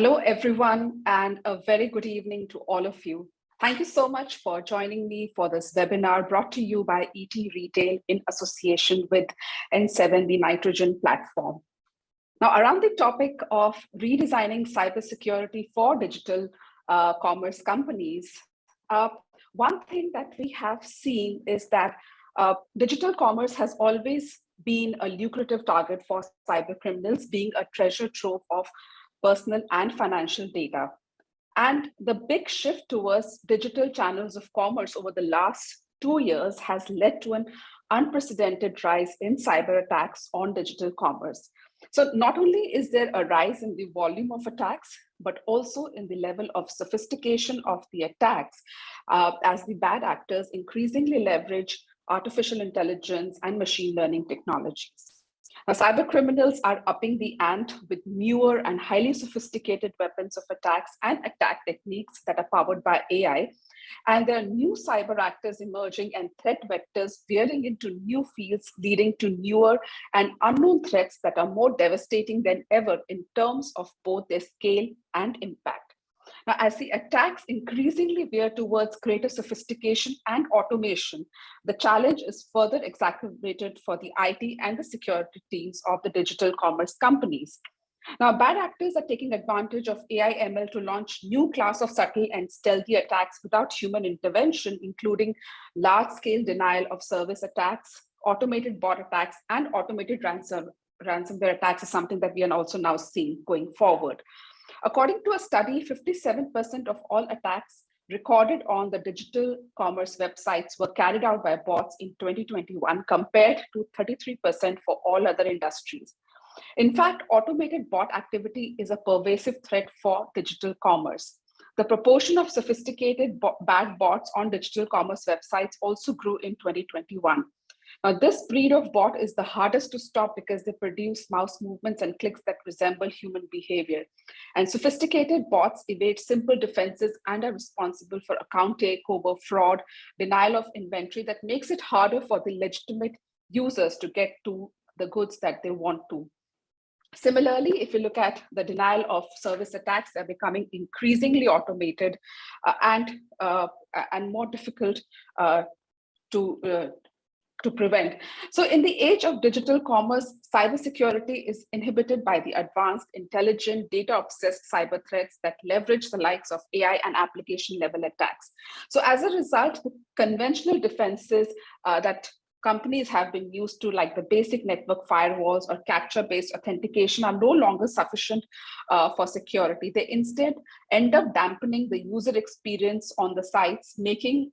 Hello, everyone, and a very good evening to all of you. Thank you so much for joining me for this webinar brought to you by ETRetail in association with N7, the Nitrogen platform. Now, around the topic of redesigning cybersecurity for digital commerce companies, one thing that we have seen is that digital commerce has always been a lucrative target for cyber criminals, being a treasure trove of personal and financial data. And the big shift towards digital channels of commerce over the last 2 years has led to an unprecedented rise in cyber attacks on digital commerce. So not only is there a rise in the volume of attacks, but also in the level of sophistication of the attacks as the bad actors increasingly leverage artificial intelligence and machine learning technologies. Now, cyber criminals are upping the ante with newer and highly sophisticated weapons of attacks and attack techniques that are powered by AI. And there are new cyber actors emerging and threat vectors veering into new fields, leading to newer and unknown threats that are more devastating than ever in terms of both their scale and impact. Now, as the attacks increasingly veer towards greater sophistication and automation, the challenge is further exacerbated for the IT and the security teams of the digital commerce companies. Now, bad actors are taking advantage of AI ML to launch new class of subtle and stealthy attacks without human intervention, including large-scale denial of service attacks, automated bot attacks, and automated ransomware attacks is something that we are also now seeing going forward. According to a study, 57% of all attacks recorded on the digital commerce websites were carried out by bots in 2021, compared to 33% for all other industries. In fact, automated bot activity is a pervasive threat for digital commerce. The proportion of sophisticated bad bots on digital commerce websites also grew in 2021. Now, this breed of bot is the hardest to stop because they produce mouse movements and clicks that resemble human behavior. And sophisticated bots evade simple defenses and are responsible for account takeover, fraud, denial of inventory that makes it harder for the legitimate users to get to the goods that they want to. Similarly, if you look at the denial of service attacks, they're becoming increasingly automated and more difficult to prevent. So in the age of digital commerce, cybersecurity is inhibited by the advanced, intelligent, data-obsessed cyber threats that leverage the likes of AI and application-level attacks. So as a result, the conventional defenses that companies have been used to, like the basic network firewalls or capture-based authentication, are no longer sufficient for security. They instead end up dampening the user experience on the sites, making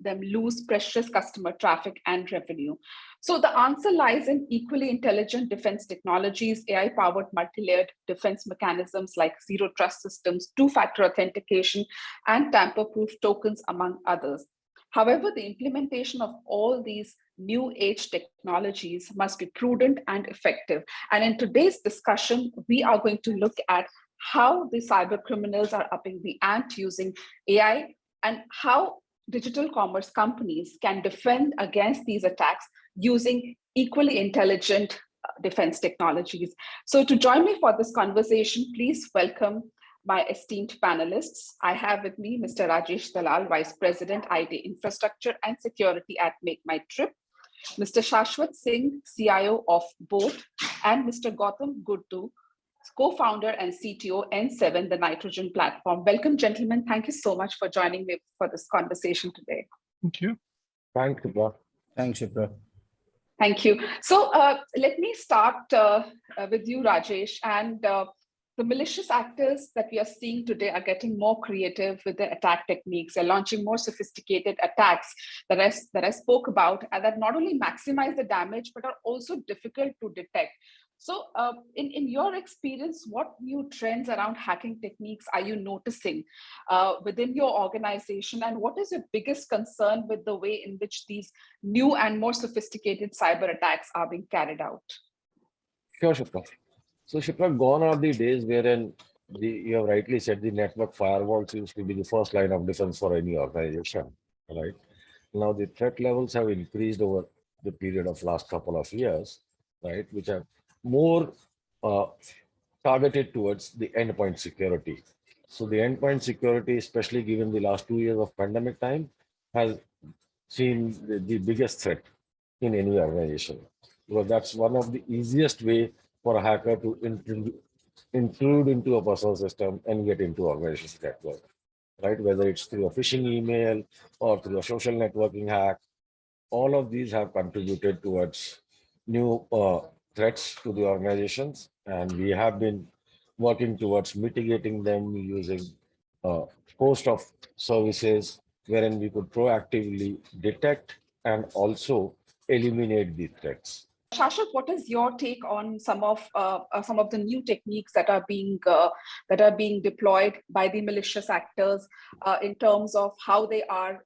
them lose precious customer traffic and revenue. So the answer lies in equally intelligent defense technologies, AI-powered multi-layered defense mechanisms like zero trust systems, two-factor authentication, and tamper-proof tokens, among others. However, the implementation of all these new age technologies must be prudent and effective. And in today's discussion, we are going to look at how the cyber criminals are upping the ante using AI and how digital commerce companies can defend against these attacks using equally intelligent defense technologies. So to join me for this conversation, please welcome my esteemed panelists. I have with me Mr. Rajesh Dalal, Vice President, IT Infrastructure and Security at MakeMyTrip, Mr. Shashwat Singh, CIO of both, and Mr. Gautam Gurtoo, co-founder and CTO N7, the Nitrogen platform. Welcome, gentlemen. Thank you so much for joining me for this conversation today. Thank you. Thanks, Shipra. Thanks, Shipra. Thank you. So let me start with you, Rajesh. And the malicious actors that we are seeing today are getting more creative with their attack techniques. They're launching more sophisticated attacks that I spoke about, and that not only maximize the damage, but are also difficult to detect. So in your experience, what new trends around hacking techniques are you noticing within your organization? And what is your biggest concern with the way in which these new and more sophisticated cyber attacks are being carried out? Sure, Shipra. So, Shipra, gone are the days wherein you have rightly said the network firewalls used to be the first line of defense for any organization, right? Now, the threat levels have increased over the period of last couple of years, right, which have more targeted towards the endpoint security. So the endpoint security, especially given the last 2 years of pandemic time, has seen the biggest threat in any organization. Because that's one of the easiest way for a hacker to intrude into a personal system and get into organization's network, right? Whether it's through a phishing email or through a social networking hack, all of these have contributed towards new threats to the organizations, and we have been working towards mitigating them using a host of services wherein we could proactively detect and also eliminate the threats. Shashwat, what is your take on some of the new techniques that are being deployed by the malicious actors in terms of how they are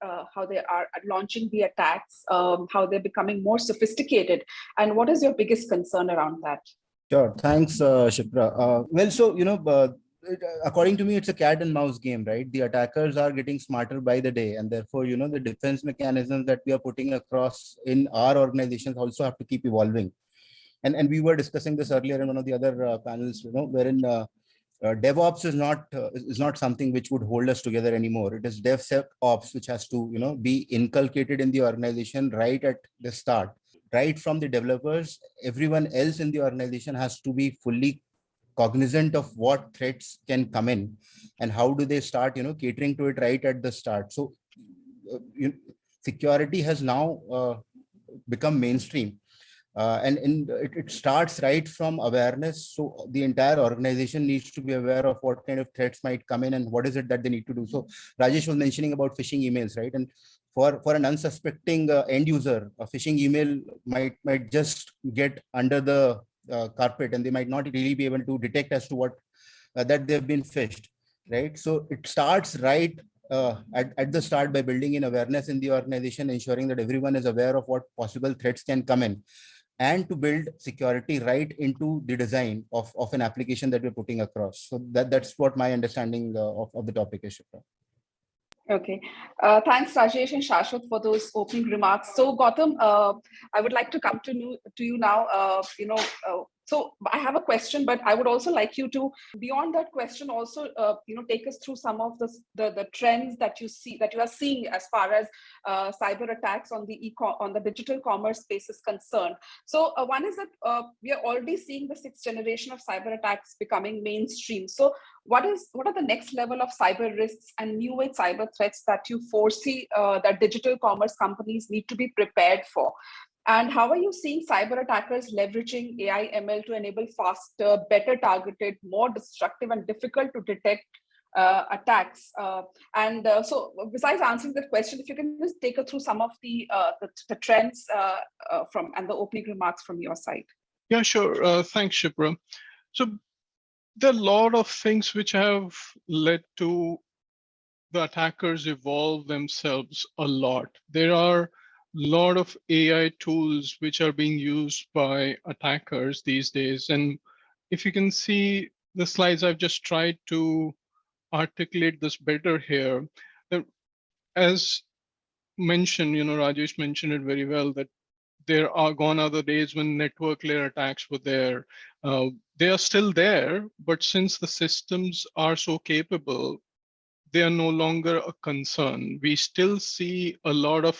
launching the attacks, how they're becoming more sophisticated, and what is your biggest concern around that? Sure. Thanks, Shipra. Well, so, according to me, it's a cat and mouse game, right? The attackers are getting smarter by the day, and therefore, the defense mechanisms that we are putting across in our organizations also have to keep evolving. And we were discussing this earlier in one of the other panels, wherein DevOps is not something which would hold us together anymore. It is DevSecOps, which has to, be inculcated in the organization right at the start. Right from the developers, everyone else in the organization has to be fully cognizant of what threats can come in and how do they start, catering to it right at the start. So security has now become mainstream. And it starts right from awareness. So the entire organization needs to be aware of what kind of threats might come in and what is it that they need to do. So Rajesh was mentioning about phishing emails, right? And for an unsuspecting end user, a phishing email might just get under the carpet, and they might not really be able to detect as to what that they've been phished, right? So it starts right at the start by building in awareness in the organization, ensuring that everyone is aware of what possible threats can come in, and to build security right into the design of an application that we're putting across. So that's what my understanding of the topic is, Shipra. Okay. Thanks, Rajesh and Shashwat, for those opening remarks. So, Gautam, I would like to come to you now. So I have a question, but I would also like you to, beyond that question, also take us through some of the trends that you are seeing as far as cyber attacks on the digital commerce space is concerned. So one is that we are already seeing the sixth generation of cyber attacks becoming mainstream. So what are the next level of cyber risks and new age cyber threats that you foresee that digital commerce companies need to be prepared for? And how are you seeing cyber attackers leveraging AI ML to enable faster, better targeted, more destructive and difficult to detect attacks? So besides answering that question, if you can just take us through some of the trends and the opening remarks from your side. Yeah, sure. Thanks, Shipra. So there are a lot of things which have led to the attackers evolve themselves a lot. There are a lot of AI tools which are being used by attackers these days. And if you can see the slides, I've just tried to articulate this better here. As mentioned, Rajesh mentioned it very well, that there are gone are the days when network layer attacks were there. They are still there, but since the systems are so capable, they are no longer a concern. We still see a lot of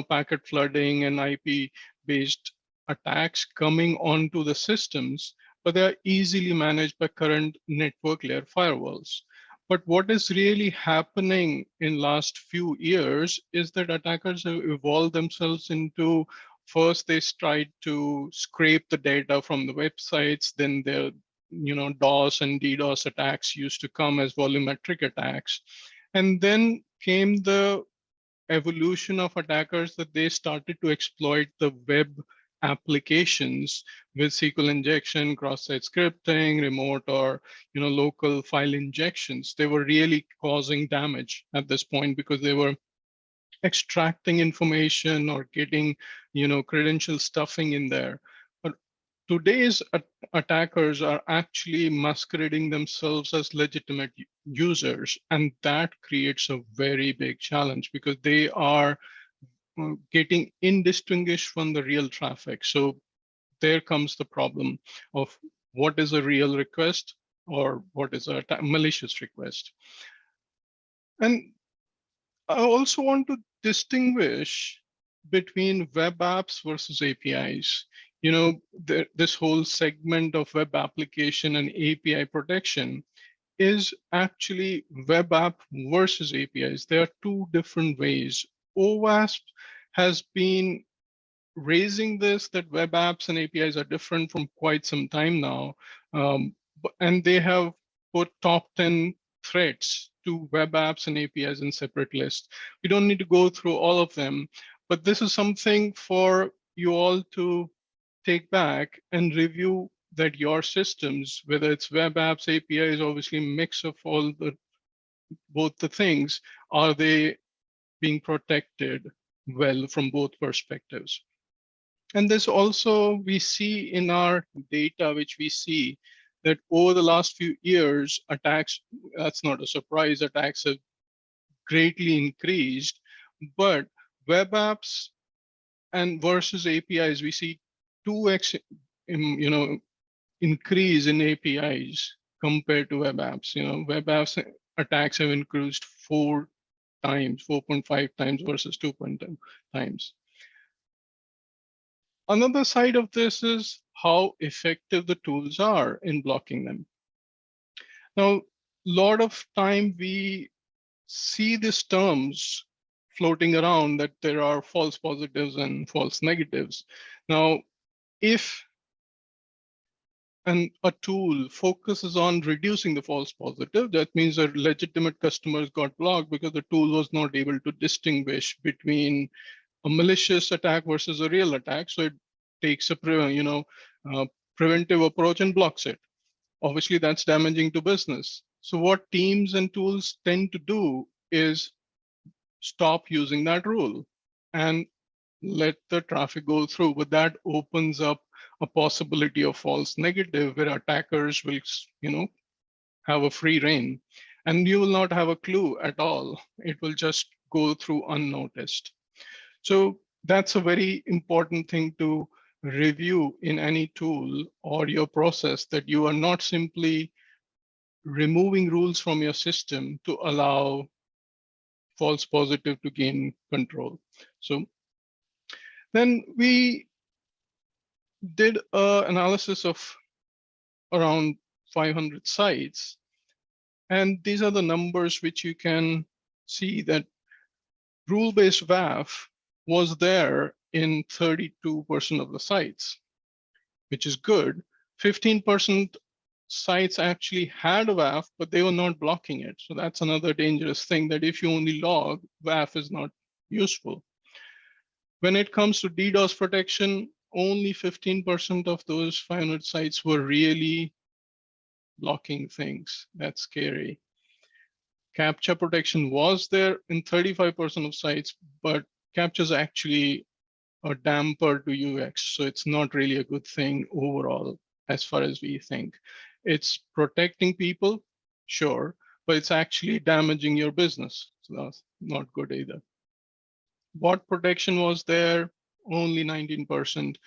packet flooding and IP-based attacks coming onto the systems, but they are easily managed by current network layer firewalls. But what is really happening in last few years is that attackers have evolved themselves into, first they tried to scrape the data from the websites, then their DOS and DDoS attacks used to come as volumetric attacks. And then came the evolution of attackers that they started to exploit the web applications with SQL injection, cross-site scripting, remote or local file injections. They were really causing damage at this point because they were extracting information or getting credential stuffing in there. But today's attackers are actually masquerading themselves as legitimate users, and that creates a very big challenge because they are getting indistinguished from the real traffic. So there comes the problem of what is a real request or what is a malicious request. And I also want to distinguish between web apps versus APIs. You know, this whole segment of web application and API protection is actually web app versus APIs. There are two different ways. OWASP has been raising this, that web apps and APIs are different from quite some time now. And they have put top 10 threats to web apps and APIs in separate lists. We don't need to go through all of them, but this is something for you all to take back and review that your systems, whether it's web apps, APIs, obviously mix of all the both the things, are they being protected well from both perspectives? And this also we see in our data, which we see that over the last few years, attacks, that's not a surprise, attacks have greatly increased, but web apps and versus APIs, we see 2x increase in APIs compared to web apps. You know, web apps attacks have increased 4.5 times versus 2.2 times. Another side of this is how effective the tools are in blocking them. Now, a lot of time we see these terms floating around that there are false positives and false negatives. Now, if a tool focuses on reducing the false positive, that means that legitimate customers got blocked because the tool was not able to distinguish between a malicious attack versus a real attack. So it takes a preventive approach and blocks it. Obviously, that's damaging to business. So what teams and tools tend to do is stop using that rule and let the traffic go through. But that opens up a possibility of false negative where attackers will, have a free reign, and you will not have a clue at all. It will just go through unnoticed. So that's a very important thing to review in any tool or your process, that you are not simply removing rules from your system to allow false positive to gain control. So then we did an analysis of around 500 sites. And these are the numbers which you can see that rule-based WAF was there in 32% of the sites, which is good. 15% sites actually had a WAF, but they were not blocking it. So that's another dangerous thing, that if you only log, WAF is not useful. When it comes to DDoS protection, only 15% of those 500 sites were really blocking things. That's scary. CAPTCHA protection was there in 35% of sites, but CAPTCHA is actually a damper to UX. So it's not really a good thing overall, as far as we think. It's protecting people, sure, but it's actually damaging your business. So that's not good either. Bot protection was there, only 19%.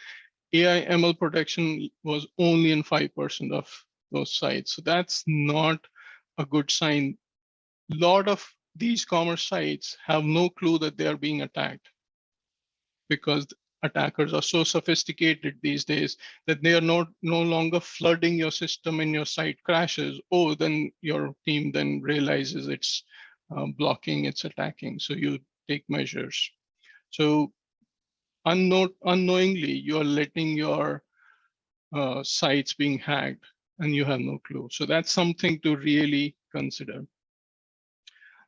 AI ML protection was only in 5% of those sites. So that's not a good sign. A lot of these commerce sites have no clue that they are being attacked, because attackers are so sophisticated these days that they are no longer flooding your system and your site crashes. Oh, then your team then realizes it's blocking, it's attacking. So you take measures. So unknowingly, you're letting your sites being hacked and you have no clue. So that's something to really consider.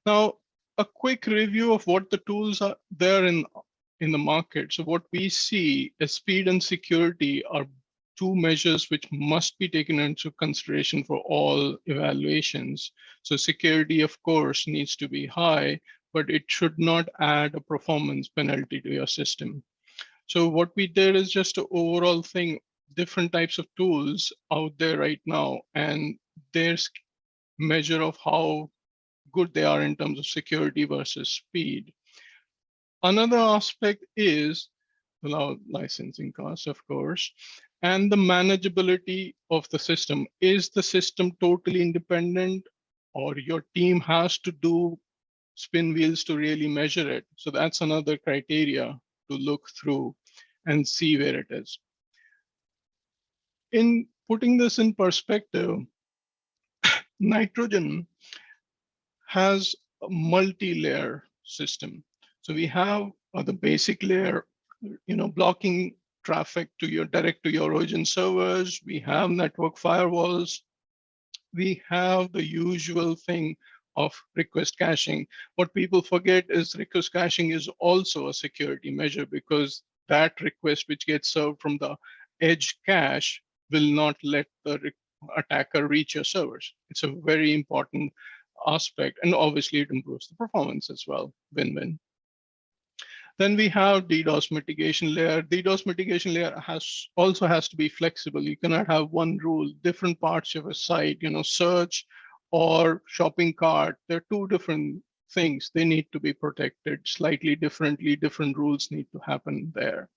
Now, a quick review of what the tools are there in the market. So what we see is speed and security are two measures which must be taken into consideration for all evaluations. So security, of course, needs to be high, but it should not add a performance penalty to your system. So what we did is just an overall thing, different types of tools out there right now, and there's measure of how good they are in terms of security versus speed. Another aspect is licensing costs, of course. and the manageability of the system. Is the system totally independent, or your team has to do spin wheels to really measure it? So that's another criteria to look through and see where it is. In putting this in perspective, nitrogen has a multi-layer system. So we have the basic layer, blocking traffic to your direct to your origin servers. We have network firewalls. We have the usual thing of request caching. What people forget is request caching is also a security measure, because that request which gets served from the edge cache will not let the attacker reach your servers. It's a very important aspect, and obviously it improves the performance as well. Win-win. Then we have DDoS mitigation layer. DDoS mitigation layer also has to be flexible. You cannot have one rule. Different parts of a site, search or shopping cart, they're two different things. They need to be protected slightly differently. Different rules need to happen there.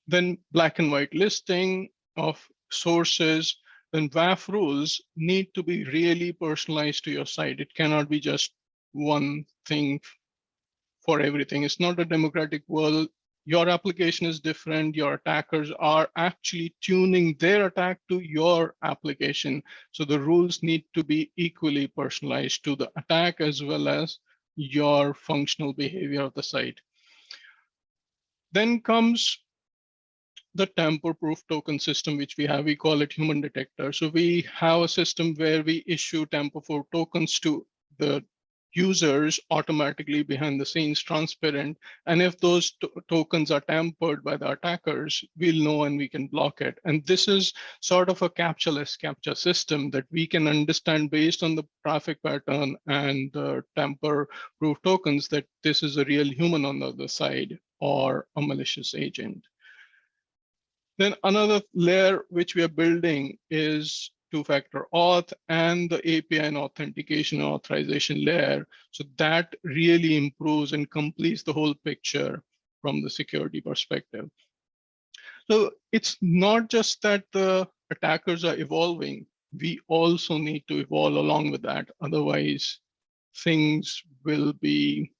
Then black and white listing of sources. Then WAF rules need to be really personalized to your site. It cannot be just one thing for everything. It's not a democratic world. Your application is different. Your attackers are actually tuning their attack to your application. So the rules need to be equally personalized to the attack as well as your functional behavior of the site. Then comes the tamper-proof token system, which we have. We call it human detector. So we have a system where we issue tamper-proof tokens to the users automatically behind the scenes, transparent. And if those tokens are tampered by the attackers, we'll know and we can block it. And this is sort of a captcha-less captcha system that we can understand based on the traffic pattern and the tamper-proof tokens that this is a real human on the other side or a malicious agent. Then another layer which we are building is two-factor auth and the API and authentication and authorization layer. So that really improves and completes the whole picture from the security perspective. So it's not just that the attackers are evolving. We also need to evolve along with that. Otherwise, things will be,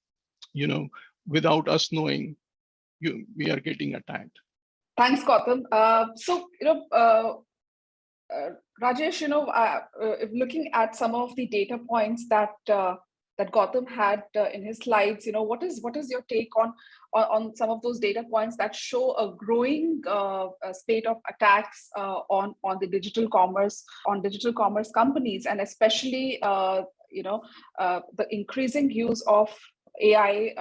without us knowing, we are getting attacked. Thanks, Gautam. Rajesh, looking at some of the data points that that Gautam had in his slides, what is your take on some of those data points that show a growing spate of attacks on the digital commerce companies, and especially the increasing use of AI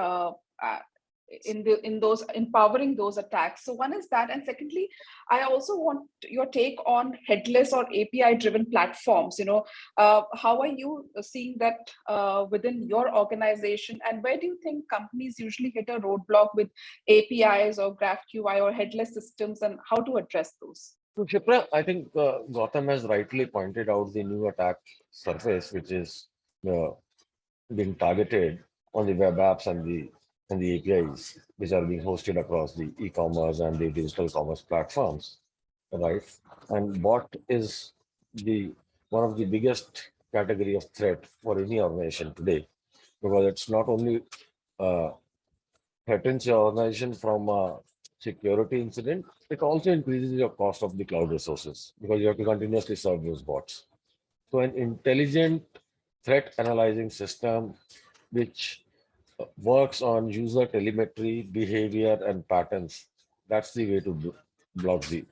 in those empowering those attacks. So one is that, and secondly, I also want your take on headless or API driven platforms. How are you seeing that within your organization, and where do you think companies usually hit a roadblock with APIs or GraphQI or headless systems, and how to address those? So Shipra, I think Gautam has rightly pointed out the new attack surface, which is being targeted on the web apps and the APIs, which are being hosted across the e-commerce and the digital commerce platforms, right? And bot is one of the biggest category of threat for any organization today, because it's not only threatens your organization from a security incident, it also increases your cost of the cloud resources, because you have to continuously serve those bots. So an intelligent threat analyzing system which works on user telemetry, behavior, and patterns. That's the way to block the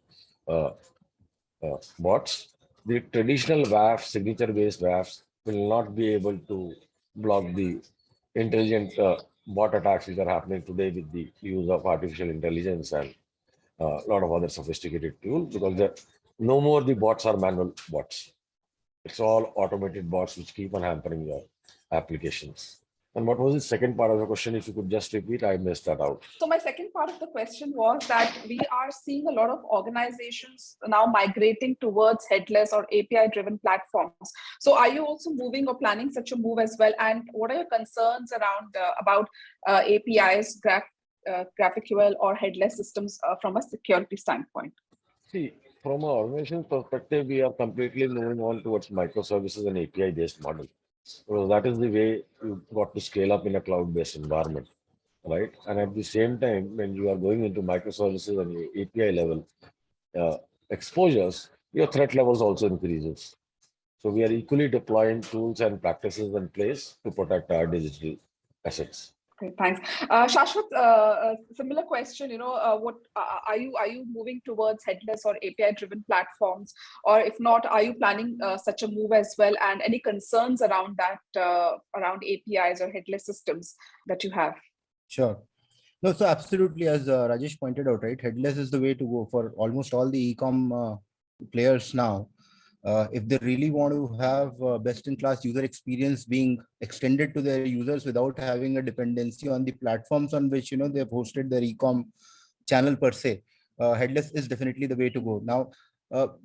bots. The traditional WAF, signature-based WAFs, will not be able to block the intelligent bot attacks which are happening today with the use of artificial intelligence and a lot of other sophisticated tools, because no more the bots are manual bots. It's all automated bots which keep on hampering your applications. And what was the second part of the question? If you could just repeat, I missed that out. So my second part of the question was that we are seeing a lot of organizations now migrating towards headless or API-driven platforms. So are you also moving or planning such a move as well? And what are your concerns around about APIs, GraphQL or headless systems from a security standpoint? See, from an organization perspective, we are completely moving on towards microservices and API-based model. So that is the way you got to scale up in a cloud-based environment, right? And at the same time, when you are going into microservices and API level uh, exposures, your threat levels also increases. So we are equally deploying tools and practices in place to protect our digital assets. Okay, thanks. Shashwat, similar question. What are you moving towards headless or API-driven platforms, or if not, are you planning such a move as well? And any concerns around that, around APIs or headless systems that you have? Sure. No, so absolutely, as Rajesh pointed out, right? Headless is the way to go for almost all the e-com players now. If they really want to have best-in-class user experience being extended to their users without having a dependency on the platforms on which they've hosted their e-com channel per se, headless is definitely the way to go. Now,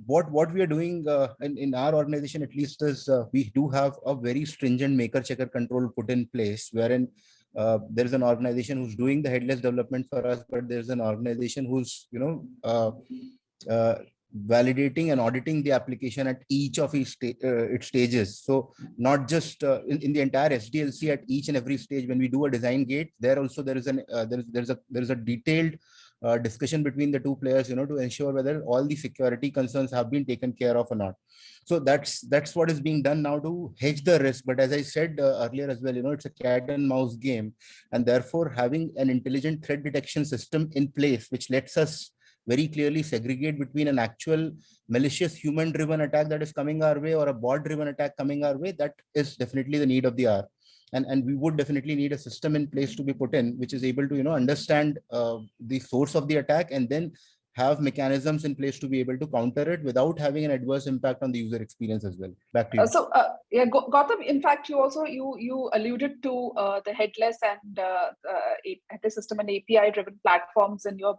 what we are doing in our organization at least is we do have a very stringent maker checker control put in place, wherein there is an organization who's doing the headless development for us, but there's an organization who's uh, validating and auditing the application at each of its stages. So not just in the entire SDLC at each and every stage when we do a design gate, there also there is an there is a detailed discussion between the two players, to ensure whether all the security concerns have been taken care of or not. So that's what is being done now to hedge the risk. But as I said earlier as well, it's a cat and mouse game, and therefore having an intelligent threat detection system in place, which lets us very clearly segregate between an actual malicious human driven attack that is coming our way or a bot driven attack coming our way, that is definitely the need of the hour. And we would definitely need a system in place to be put in, which is able to understand the source of the attack, and then have mechanisms in place to be able to counter it without having an adverse impact on the user experience as well. Back to you. Yeah, Gautam, in fact, you alluded to the headless and headless system and API driven platforms in your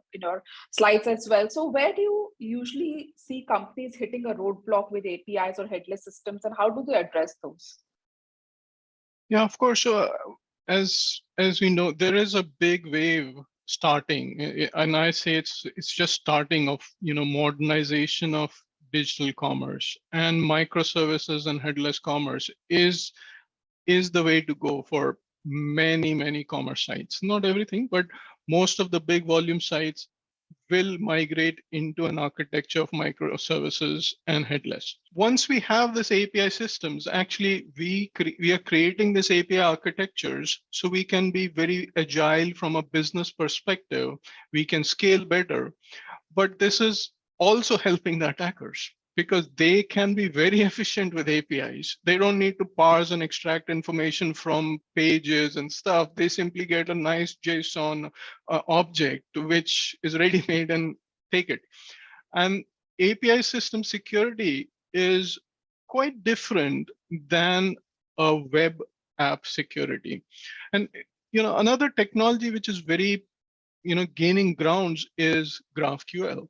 slides as well. So where do you usually see companies hitting a roadblock with APIs or headless systems, and how do they address those? Yeah, of course. So as we know, there is a big wave starting, and I say it's just starting of modernization of digital commerce, and microservices and headless commerce is the way to go for many commerce sites. Not everything, but most of the big volume sites will migrate into an architecture of microservices and headless. Once we have this API systems, actually we are creating this API architectures so we can be very agile from a business perspective. We can scale better, but this is also helping the attackers because they can be very efficient with APIs. They don't need to parse and extract information from pages and stuff. They simply get a nice JSON object which is ready-made and take it. And API system security is quite different than a web app security. And another technology which is very gaining grounds is GraphQL.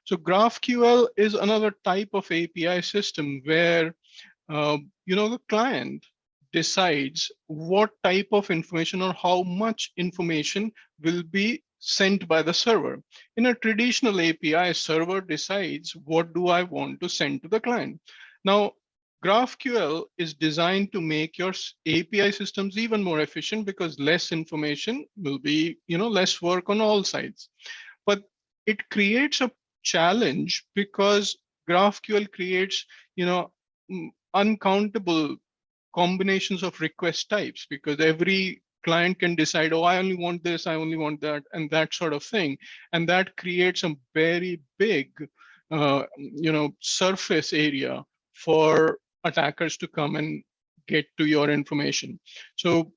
So GraphQL is another type of API system where the client decides what type of information or how much information will be sent by the server. In a traditional API, server decides what do I want to send to the client. Now, GraphQL is designed to make your API systems even more efficient because less information will be, less work on all sides. But it creates a challenge because GraphQL creates, uncountable combinations of request types because every client can decide, oh, I only want this, I only want that, and that sort of thing. And that creates a very big, surface area for attackers to come and get to your information. So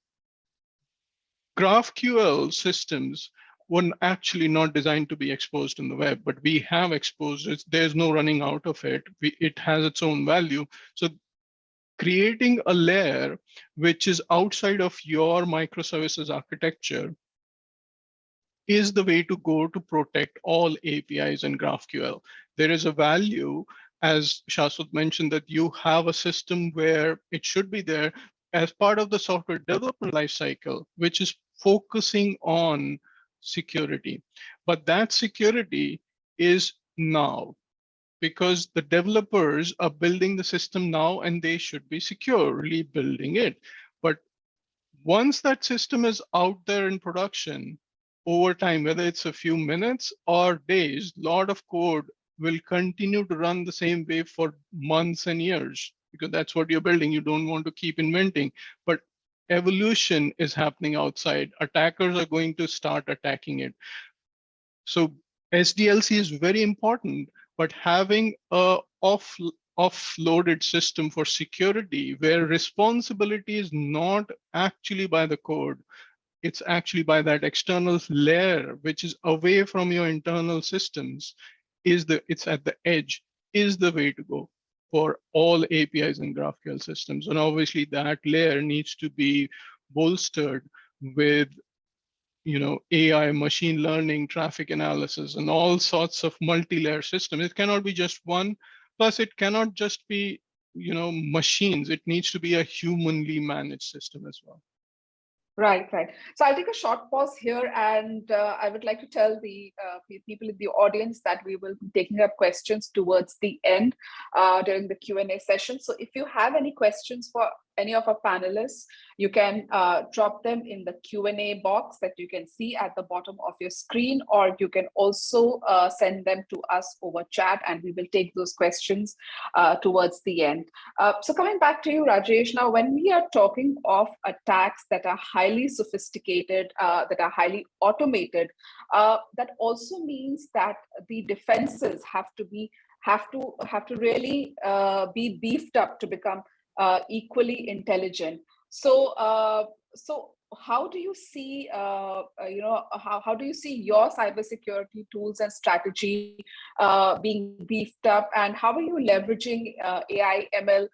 GraphQL systems were actually not designed to be exposed in the web, but we have exposed it. There's no running out of it. It has its own value. So creating a layer which is outside of your microservices architecture is the way to go to protect all APIs in GraphQL. There is a value, as Shashwat mentioned, that you have a system where it should be there as part of the software development lifecycle, which is focusing on security. But that security is now. because the developers are building the system now and they should be securely building it. But once that system is out there in production, over time, whether it's a few minutes or days, a lot of code will continue to run the same way for months and years, because that's what you're building. You don't want to keep inventing. But evolution is happening outside. Attackers are going to start attacking it. So SDLC is very important, but having a offloaded system for security where responsibility is not actually by the code, it's actually by that external layer, which is away from your internal systems, it's at the edge, is the way to go for all APIs and GraphQL systems. And obviously that layer needs to be bolstered with AI, machine learning, traffic analysis, and all sorts of multi-layer systems. It cannot be just one. Plus, it cannot just be, machines. It needs to be a humanly managed system as well. Right, right. So I'll take a short pause here, and I would like to tell the people in the audience that we will be taking up questions towards the end during the Q&A session. So if you have any questions for any of our panelists, you can drop them in the Q&A box that you can see at the bottom of your screen, or you can also send them to us over chat, and we will take those questions towards the end. So coming back to you, Rajesh, now when we are talking of attacks that are highly sophisticated, that are highly automated, that also means that the defenses have to really be beefed up to become equally intelligent. So, how do you see, how do you see your cybersecurity tools and strategy being beefed up, and how are you leveraging AI ML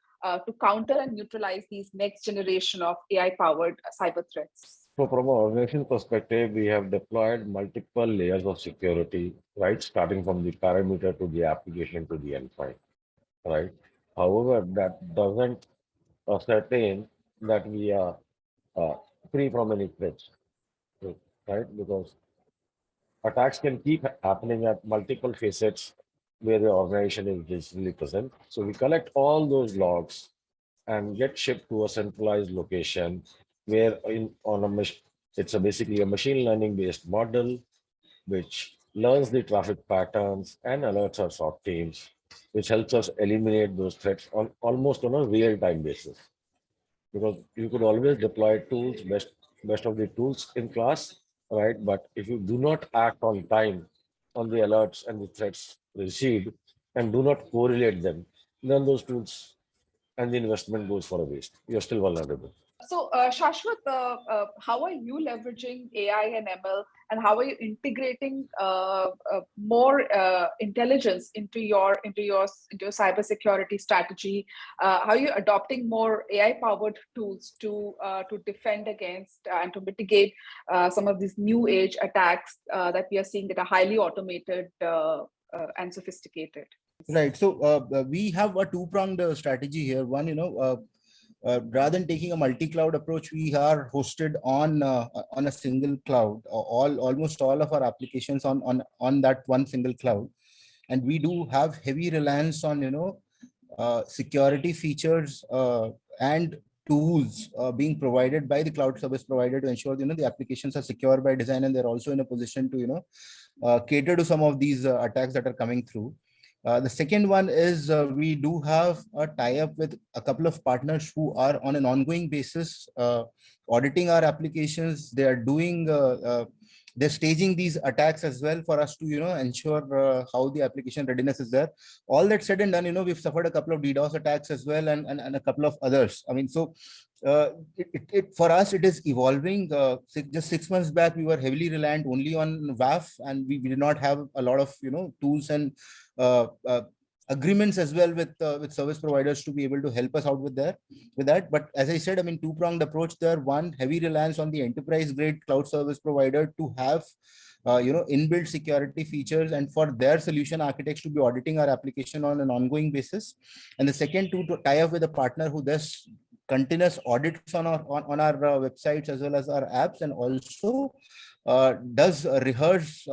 to counter and neutralize these next generation of AI-powered cyber threats? So from an organization perspective, we have deployed multiple layers of security, right? Starting from the parameter to the application to the endpoint, right? However, that doesn't ascertain that we are free from any threats, right? Because attacks can keep happening at multiple facets where the organization is digitally present. So we collect all those logs and get shipped to a centralized location where it's basically a machine learning based model which learns the traffic patterns and alerts our SOC teams, which helps us eliminate those threats on almost on a real-time basis. Because you could always deploy tools, best of the tools in class, right? But if you do not act on time on the alerts and the threats received and do not correlate them, then those tools and the investment goes for a waste. You're still vulnerable. So, Shashwat, how are you leveraging AI and ML, and how are you integrating more intelligence into your cybersecurity strategy? How are you adopting more AI-powered tools to defend against and to mitigate some of these new age attacks that we are seeing that are highly automated and sophisticated? Right. So we have a two-pronged strategy here. One, rather than taking a multi-cloud approach, we are hosted on a single cloud. Almost all of our applications on that one single cloud, and we do have heavy reliance on security features and tools being provided by the cloud service provider to ensure the applications are secure by design, and they're also in a position to cater to some of these attacks that are coming through. The second one is we do have a tie-up with a couple of partners who are on an ongoing basis auditing our applications. They are doing, they're staging these attacks as well for us to ensure how the application readiness is there. All that said and done, we've suffered a couple of DDoS attacks as well, and a couple of others. I mean, so for us, it is evolving. Just 6 months back, we were heavily reliant only on WAF, and we did not have a lot of tools and agreements as well with service providers to be able to help us out with that. But as I said, I mean, two-pronged approach there. One, heavy reliance on the enterprise grade cloud service provider to have inbuilt security features, and for their solution architects to be auditing our application on an ongoing basis. And the second, to tie up with a partner who does continuous audits on our websites as well as our apps, and also does rehearse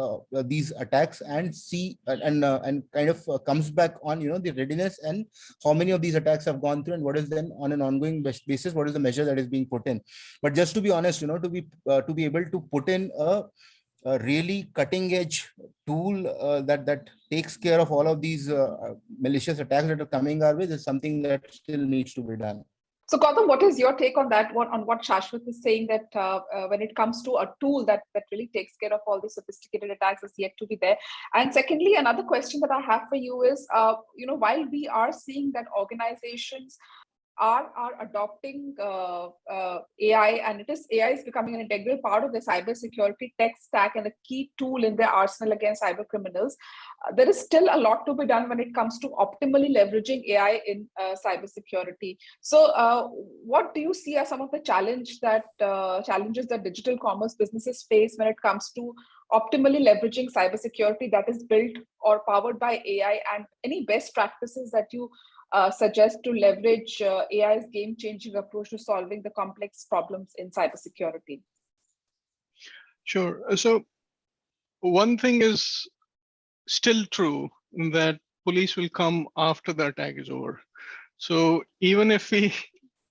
these attacks and see and kind of comes back on the readiness and how many of these attacks have gone through, and what is then on an ongoing basis, what is the measure that is being put in. But just to be honest, to be able to put in a really cutting edge tool that takes care of all of these malicious attacks that are coming our way is something that still needs to be done. So Gautam, what is your take on that? On what Shashwat is saying, that when it comes to a tool that really takes care of all the sophisticated attacks is yet to be there? And secondly, another question that I have for you is, while we are seeing that organizations are adopting AI, and AI is becoming an integral part of the cybersecurity tech stack and a key tool in their arsenal against cyber criminals, there is still a lot to be done when it comes to optimally leveraging AI in cybersecurity. So what do you see as some of the challenges that digital commerce businesses face when it comes to optimally leveraging cybersecurity that is built or powered by AI, and any best practices that you suggest to leverage AI's game-changing approach to solving the complex problems in cybersecurity? Sure. So one thing is still true, that police will come after the attack is over. So even if we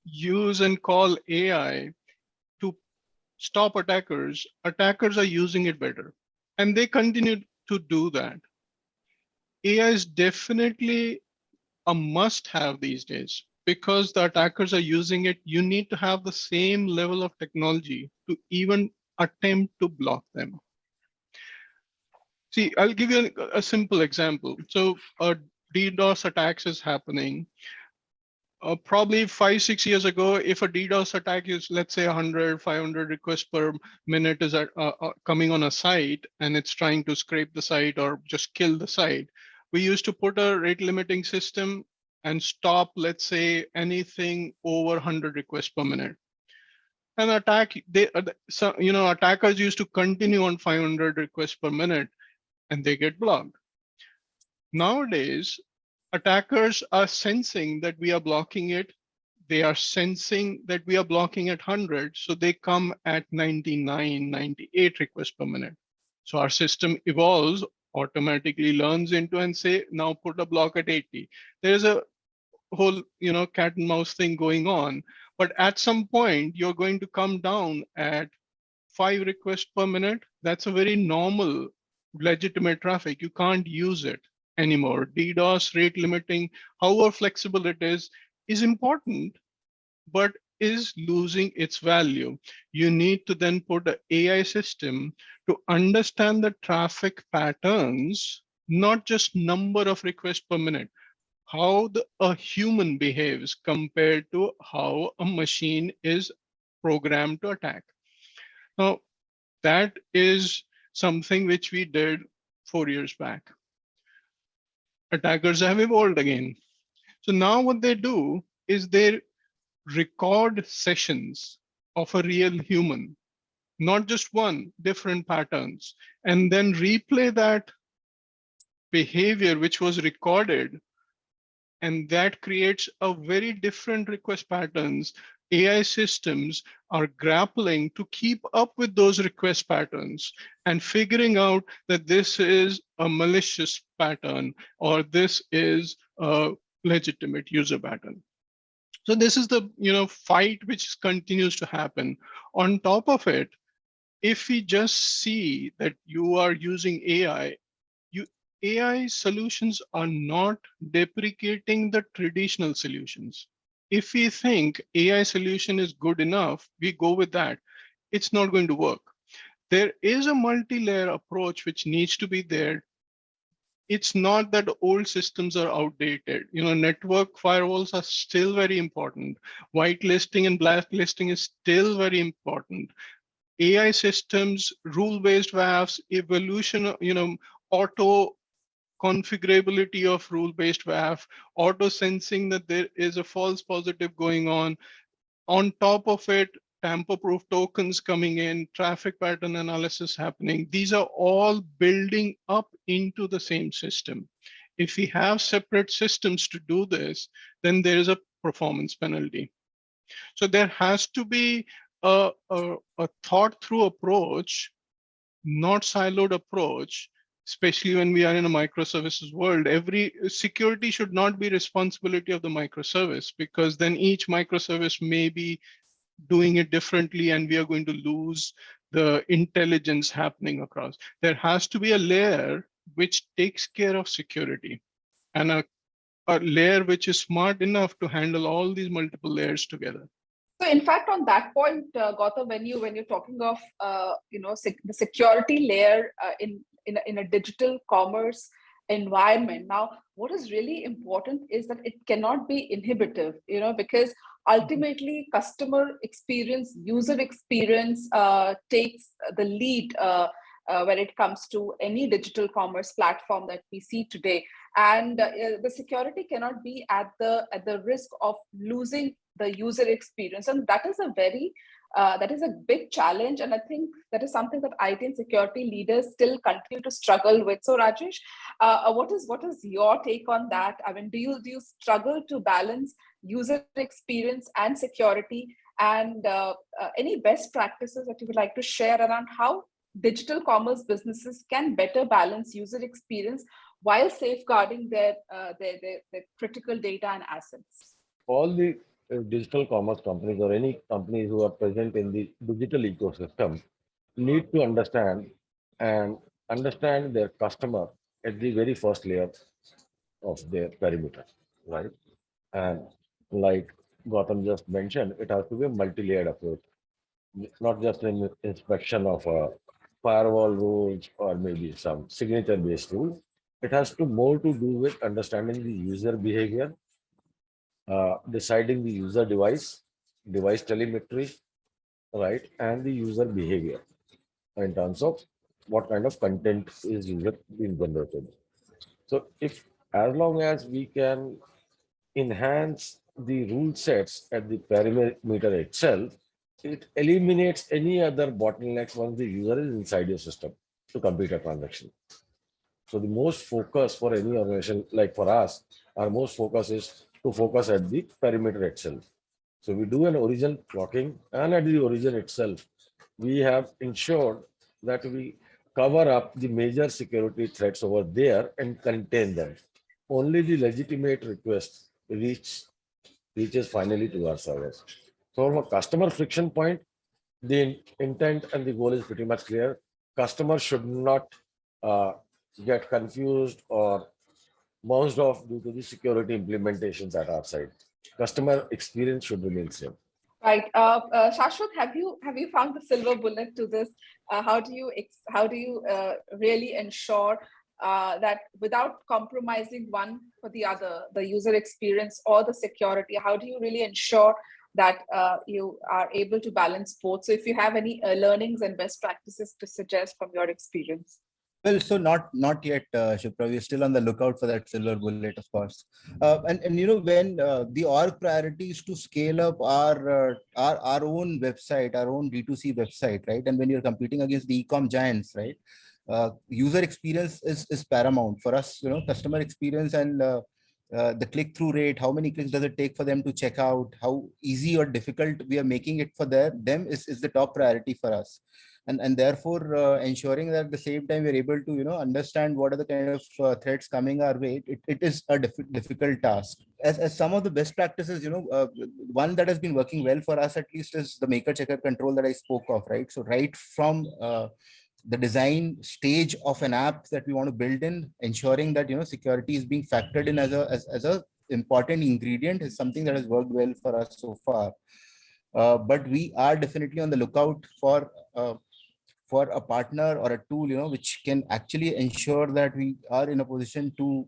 use and call AI to stop attackers, attackers are using it better, and they continue to do that. AI is definitely a must-have these days, because the attackers are using it. You need to have the same level of technology to even attempt to block them. See, I'll give you a simple example. So a DDoS attacks is happening. Probably 5-6 years ago, if a DDoS attack is, let's say 100-500 requests per minute is coming on a site, and it's trying to scrape the site or just kill the site, we used to put a rate limiting system and stop, let's say, anything over 100 requests per minute. And attackers used to continue on 500 requests per minute, and they get blocked. Nowadays, attackers are sensing that we are blocking it. They are sensing that we are blocking at 100, so they come at 99, 98 requests per minute. So our system evolves, automatically learns into and say, now put a block at 80. There's a whole cat and mouse thing going on, but at some point you're going to come down at 5 requests per minute. That's a very normal, legitimate traffic. You can't use it anymore. DDoS rate limiting, however flexible it is important, but is losing its value. You need to then put an AI system to understand the traffic patterns, not just number of requests per minute, how a human behaves compared to how a machine is programmed to attack. Now, that is something which we did 4 years back. Attackers have evolved again. So now what they do is they record sessions of a real human, not just one, different patterns, and then replay that behavior which was recorded, and that creates a very different request patterns. AI systems are grappling to keep up with those request patterns and figuring out that this is a malicious pattern or this is a legitimate user pattern. So this is the fight which continues to happen. On top of it, if we just see that you are using AI, AI solutions are not deprecating the traditional solutions. If we think AI solution is good enough, we go with that. It's not going to work. There is a multi-layer approach which needs to be there. It's not that old systems are outdated. Network firewalls are still very important. Whitelisting and blacklisting is still very important. AI systems, rule-based WAFs, evolution, auto configurability of rule-based WAF, auto sensing that there is a false positive going on. On top of it, tamper-proof tokens coming in, traffic pattern analysis happening. These are all building up into the same system. If we have separate systems to do this, then there is a performance penalty. So there has to be a thought through approach, not siloed approach, especially when we are in a microservices world. Every security should not be responsibility of the microservice, because then each microservice may be doing it differently and we are going to lose the intelligence happening across. There has to be a layer which takes care of security, and a layer which is smart enough to handle all these multiple layers together. So, in fact, on that point, Gautam, when you're talking of the security layer in a digital commerce environment, now what is really important is that it cannot be inhibitive, because ultimately customer experience, user experience takes the lead when it comes to any digital commerce platform that we see today, and the security cannot be at the risk of losing the user experience, and that is a big challenge, and I think that is something that IT and security leaders still continue to struggle with. So Rajesh, what is your take on that? I mean, do you struggle to balance user experience and security, and any best practices that you would like to share around how digital commerce businesses can better balance user experience while safeguarding their critical data and assets? All the digital commerce companies or any companies who are present in the digital ecosystem need to understand their customer at the very first layer of their perimeter, right? And like Gautam just mentioned, it has to be a multi-layered approach, not just an inspection of firewall rules or maybe some signature-based rule. It has to more to do with understanding the user behavior, deciding the user device telemetry, right, and the user behavior in terms of what kind of content is user being generated. So if as long as we can enhance the rule sets at the perimeter itself, it eliminates any other bottlenecks once the user is inside your system to complete a transaction. So the most focus for any organization, like for us, our most focus is to focus at the perimeter itself. So we do an origin blocking, and at the origin itself, we have ensured that we cover up the major security threats over there and contain them. Only the legitimate request reaches finally to our servers. So from a customer friction point, the intent and the goal is pretty much clear. Customers should not uh, get confused or bounced off due to the security implementations at our side. Customer experience should remain same. Right, Shashwat, have you found the silver bullet to this? How do you really ensure that without compromising one for the other, the user experience or the security? How do you really ensure that you are able to balance both? So, if you have any learnings and best practices to suggest from your experience. Well, so not yet, Shipra. We're still on the lookout for that silver bullet, of course. And when the org priority is to scale up our own website, our own D2C website, right? And when you're competing against the e-com giants, right? User experience is paramount for us. Customer experience and the click-through rate. How many clicks does it take for them to check out? How easy or difficult we are making it for them is the top priority for us. And therefore ensuring that at the same time we're able to understand what are the kind of threats coming our way. It is a difficult task. As some of the best practices, one that has been working well for us at least is the maker checker control that I spoke of, right? So right from the design stage of an app that we want to build in, ensuring that security is being factored in as a important ingredient is something that has worked well for us so far. But we are definitely on the lookout for a partner or a tool, which can actually ensure that we are in a position to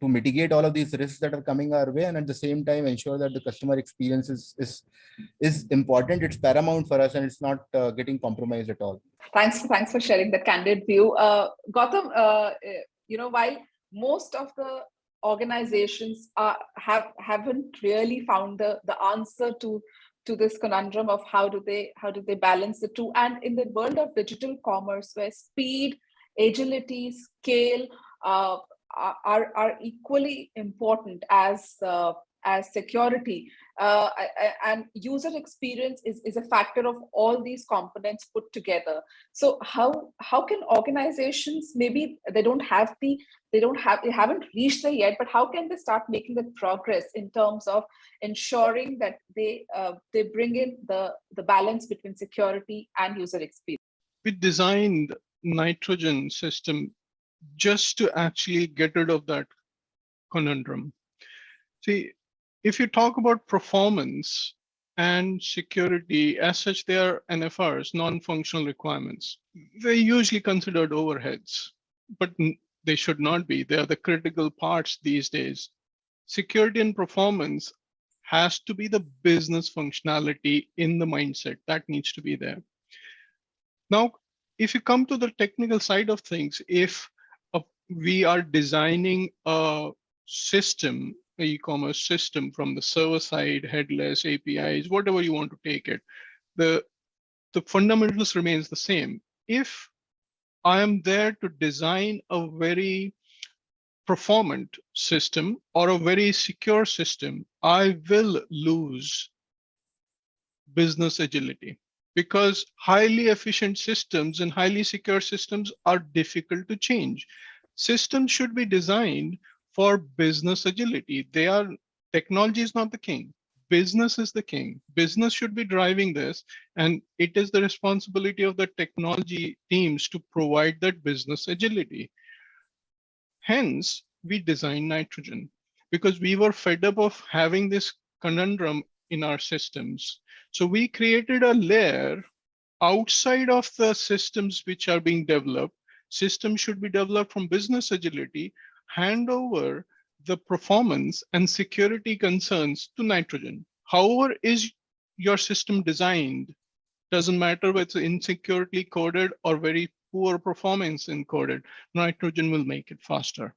mitigate all of these risks that are coming our way, and at the same time ensure that the customer experience is important. It's paramount for us, and it's not getting compromised at all. Thanks for sharing the candid view, Gautam. While most of the organizations haven't really found the answer to this conundrum of how do they balance the two, and in the world of digital commerce where speed, agility, scale are equally important as as security. And user experience is a factor of all these components put together. So how can organizations, maybe they haven't reached there yet, but how can they start making the progress in terms of ensuring that they bring in the balance between security and user experience? We designed nitrogen system just to actually get rid of that conundrum. See, if you talk about performance and security, as such, they are NFRs, non-functional requirements. They're usually considered overheads, but they should not be. They are the critical parts these days. Security and performance has to be the business functionality in the mindset that needs to be there. Now, if you come to the technical side of things, if we are designing a system, an e-commerce system from the server side, headless, APIs, whatever you want to take it, the fundamentals remains the same. If I am there to design a very performant system or a very secure system, I will lose business agility, because highly efficient systems and highly secure systems are difficult to change. Systems should be designed for business agility. Technology is not the king. Business is the king. Business should be driving this, and it is the responsibility of the technology teams to provide that business agility. Hence, we designed nitrogen, because we were fed up of having this conundrum in our systems. So we created a layer outside of the systems which are being developed. Systems should be developed from business agility, hand over the performance and security concerns to nitrogen. However is your system designed, doesn't matter whether it's insecurely coded or very poor performance encoded, nitrogen will make it faster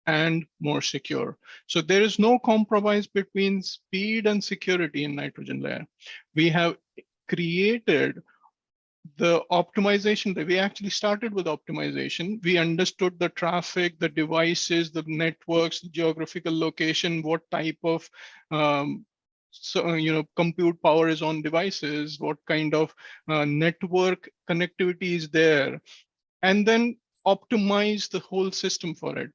and more secure. So there is no compromise between speed and security in nitrogen layer. We have created the optimization. That we actually started with optimization. We understood the traffic, the devices, the networks, the geographical location, what type of compute power is on devices, what kind of network connectivity is there, and then optimize the whole system for it.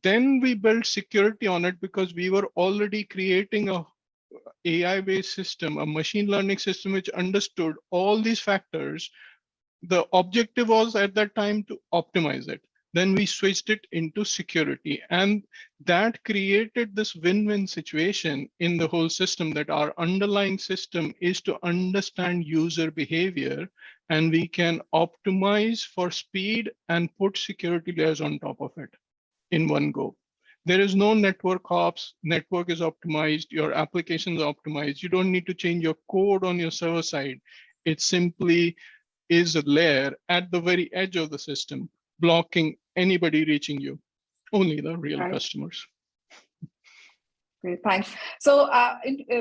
Then we built security on it, because we were already creating a AI-based system, a machine learning system, which understood all these factors. The objective was at that time to optimize it. Then we switched it into security, and that created this win-win situation in the whole system, that our underlying system is to understand user behavior, and we can optimize for speed and put security layers on top of it in one go. There is no network hops. Network is optimized. Your application is optimized. You don't need to change your code on your server side. It simply is a layer at the very edge of the system, blocking anybody reaching you, only the real customers. Great, thanks. So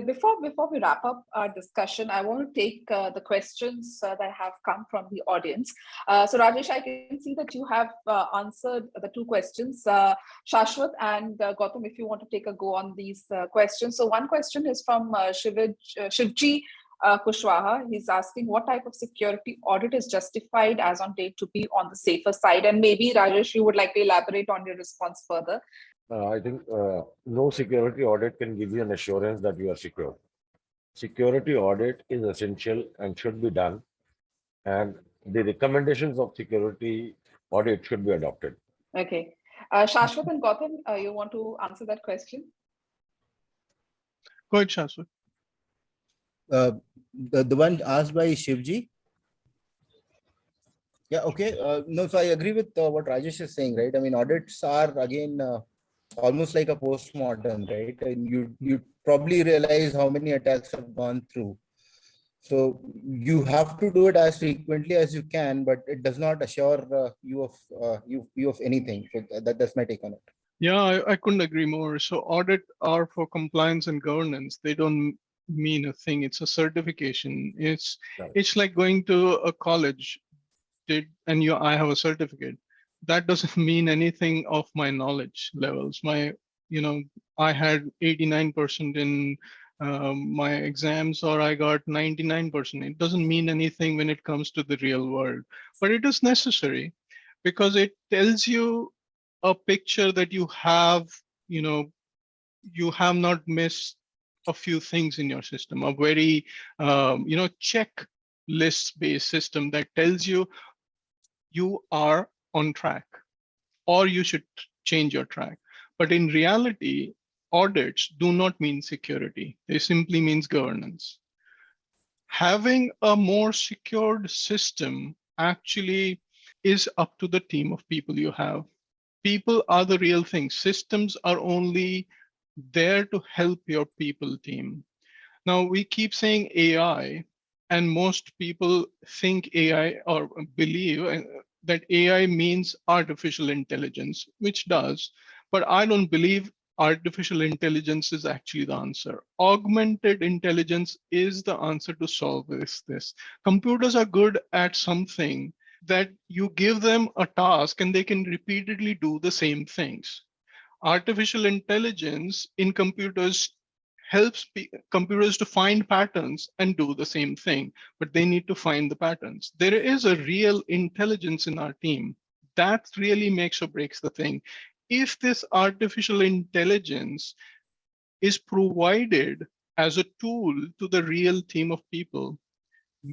before we wrap up our discussion, I want to take the questions that have come from the audience. So Rajesh, I can see that you have answered the two questions. Shashwat and Gautam, if you want to take a go on these questions. So one question is from Shivji Kushwaha. He's asking, what type of security audit is justified as on date to be on the safer side? And maybe Rajesh, you would like to elaborate on your response further. I think no security audit can give you an assurance that you are secure. Security audit is essential and should be done, and the recommendations of security audit should be adopted. Okay. Shashwat and Gautam, you want to answer that question? Go ahead, Shashwat. The one asked by Shivji. Yeah, okay. No, so I agree with what Rajesh is saying, right? I mean, audits are, again, almost like a post-mortem, right? And you probably realize how many attacks have gone through. So you have to do it as frequently as you can, but it does not assure you of anything. So that's my take on it. Yeah, I couldn't agree more. So audit are for compliance and governance. They don't mean a thing. It's a certification. It's like going to a college, I have a certificate. That doesn't mean anything of my knowledge levels. My I had 89% in my exams, or I got 99%. It doesn't mean anything when it comes to the real world, but it is necessary because it tells you a picture that you have not missed a few things in your system, a very, checklist based system that tells you are on track or you should change your track. But in reality, audits do not mean security. They simply means governance. Having a more secured system actually is up to the team of people you have. People are the real thing. Systems are only there to help your people team. Now we keep saying AI, and most people think AI or believe that AI means artificial intelligence, which does, but I don't believe artificial intelligence is actually the answer. Augmented intelligence is the answer to solve this. Computers are good at something that you give them a task and they can repeatedly do the same things. Artificial intelligence in computers helps computers to find patterns and do the same thing, but they need to find the patterns. There is a real intelligence in our team. That really makes or breaks the thing. If this artificial intelligence is provided as a tool to the real team of people,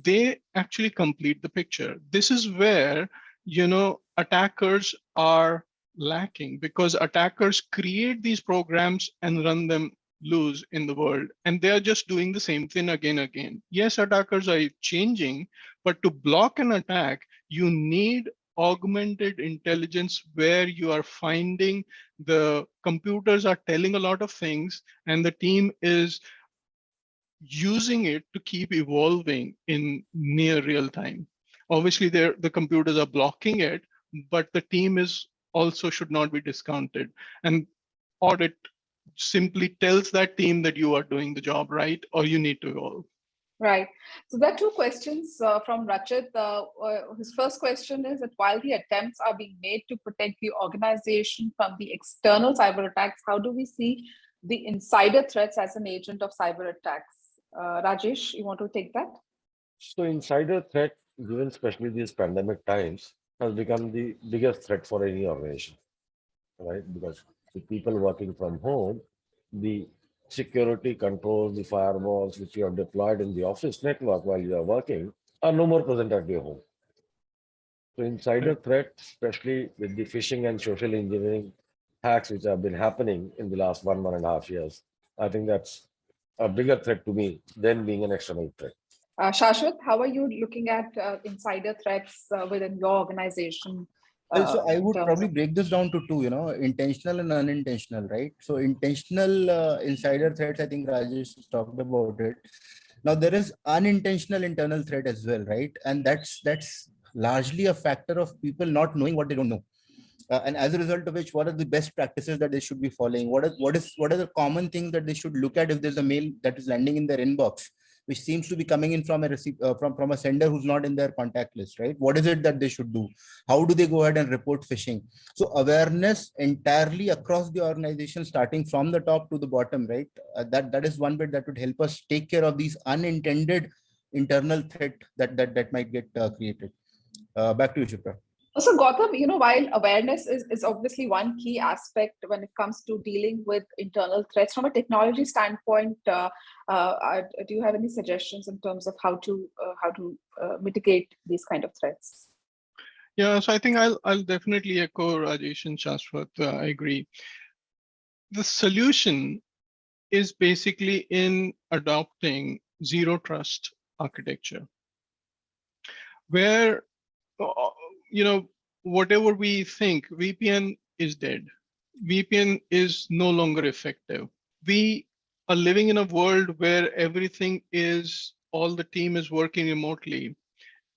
they actually complete the picture. This is where, attackers are lacking, because attackers create these programs and run them loose in the world. And they are just doing the same thing again and again. Yes, attackers are changing, but to block an attack, you need augmented intelligence where you are finding the computers are telling a lot of things and the team is using it to keep evolving in near real time. Obviously, the computers are blocking it, but the team is also should not be discounted. And audit simply tells that team that you are doing the job right or you need to evolve. Right. So there are two questions from Rachit. His first question is that while the attempts are being made to protect the organization from the external cyber attacks, how do we see the insider threats as an agent of cyber attacks? Rajesh, you want to take that? So insider threat, given especially these pandemic times, has become the biggest threat for any organization, right? Because with people working from home, the security controls, the firewalls which you have deployed in the office network while you are working are no more present at your home. So insider threat, especially with the phishing and social engineering hacks which have been happening in the last 1.5 years, I think that's a bigger threat to me than being an external threat. Shashwat, how are you looking at insider threats within your organization? Well, so I would probably Of... break this down to two, intentional and unintentional, right? So intentional insider threats, I think Rajesh talked about it. Now there is unintentional internal threat as well, right? And that's largely a factor of people not knowing what they don't know. And as a result of which, what are the best practices that they should be following? What are the common things that they should look at if there's a mail that is landing in their inbox, which seems to be coming in from from a sender who's not in their contact list, right? What is it that they should do? How do they go ahead and report phishing? So awareness entirely across the organization, starting from the top to the bottom, right? That is one bit that would help us take care of these unintended internal threat that might get created. Back to you, Shipra. So Gautam, while awareness is obviously one key aspect when it comes to dealing with internal threats, from a technology standpoint, do you have any suggestions in terms of how to mitigate these kind of threats? Yeah, so I think I'll definitely echo Rajesh and Shashwat. I agree. The solution is basically in adopting zero trust architecture, where whatever we think, VPN is dead. VPN is no longer effective. We are living in a world where all the team is working remotely,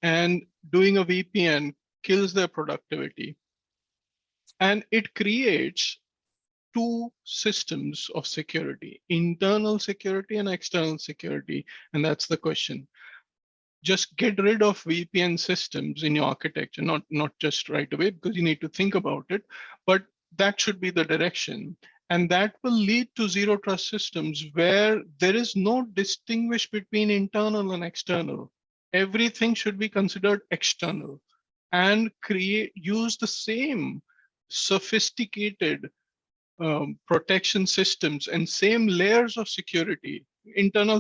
and doing a VPN kills their productivity. And it creates two systems of security, internal security and external security. And that's the question. Just get rid of VPN systems in your architecture, not just right away, because you need to think about it, but that should be the direction. And that will lead to zero trust systems where there is no distinguish between internal and external. Everything should be considered external and use the same sophisticated protection systems and same layers of security. Internal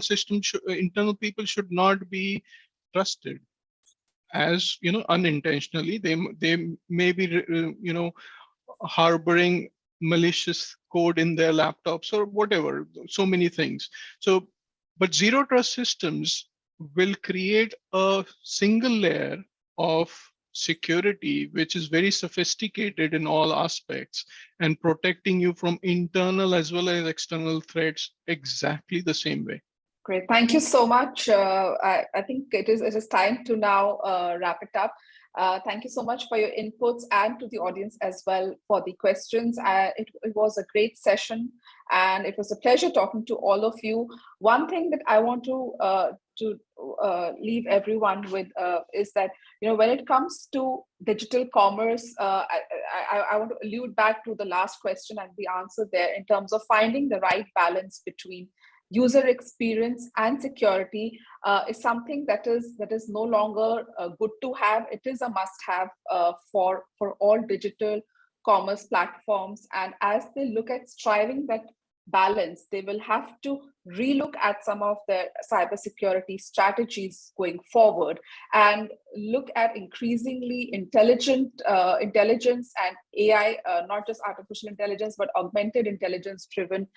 people should not be trusted as, unintentionally. They may be, harboring malicious code in their laptops or whatever, so many things. So, but zero trust systems will create a single layer of security, which is very sophisticated in all aspects and protecting you from internal as well as external threats exactly the same way. Great. Thank you so much. I think it is time to now wrap it up. Thank you so much for your inputs and to the audience as well for the questions. It was a great session and it was a pleasure talking to all of you. One thing that I want to leave everyone with is that, when it comes to digital commerce, I want to allude back to the last question and the answer there in terms of finding the right balance between user experience and security is something that is no longer good to have. It is a must-have for all digital commerce platforms. And as they look at striving that balance, they will have to relook at some of their cybersecurity strategies going forward and look at increasingly intelligence and AI, not just artificial intelligence, but augmented intelligence driven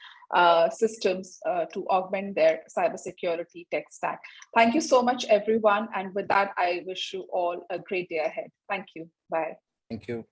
systems to augment their cybersecurity tech stack. Thank you so much, everyone. And with that, I wish you all a great day ahead. Thank you. Bye. Thank you.